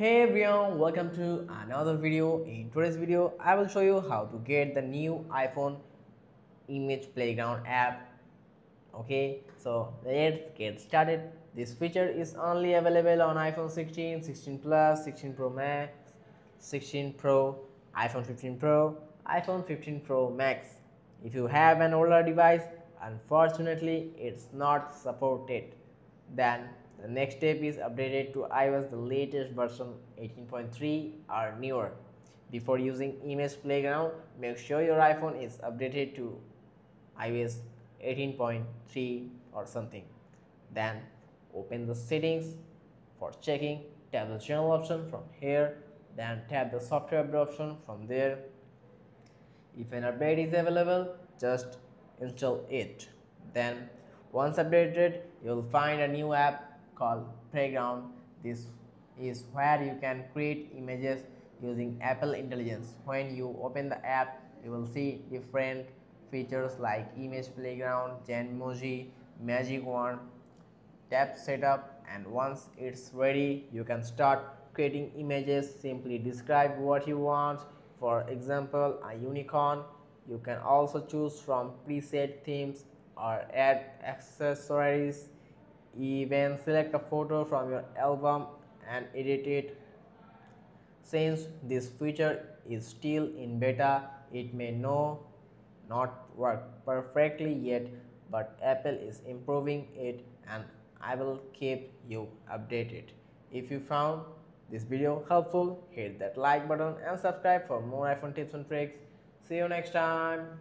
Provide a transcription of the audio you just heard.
Hey everyone, welcome to another video. In today's video, I will show you how to get the new iPhone Image Playground app. Okay, so let's get started. This feature is only available on iPhone 16, 16 Plus, 16 Pro Max, 16 Pro, iPhone 15 Pro, iPhone 15 Pro Max. If you have an older device, unfortunately, it's not supported. Then the next step is updated to iOS the latest version 18.3 or newer. Before using Image Playground, make sure your iPhone is updated to iOS 18.3 or something. Then open the settings for checking, tap the general option from here, then tap the software update option from there. If an update is available, just install it. Then once updated, you'll find a new app called Playground. This is where you can create images using Apple Intelligence. When you open the app, you will see different features like Image Playground, Genmoji, Magic Wand. Tap setup, and once it's ready, you can start creating images. Simply describe what you want, for example a unicorn. You can also choose from preset themes or add accessories. Even select a photo from your album and edit it. Since this feature is still in beta, it may not work perfectly yet, but Apple is improving it and I will keep you updated. If you found this video helpful, hit that like button and subscribe for more iPhone tips and tricks. See you next time.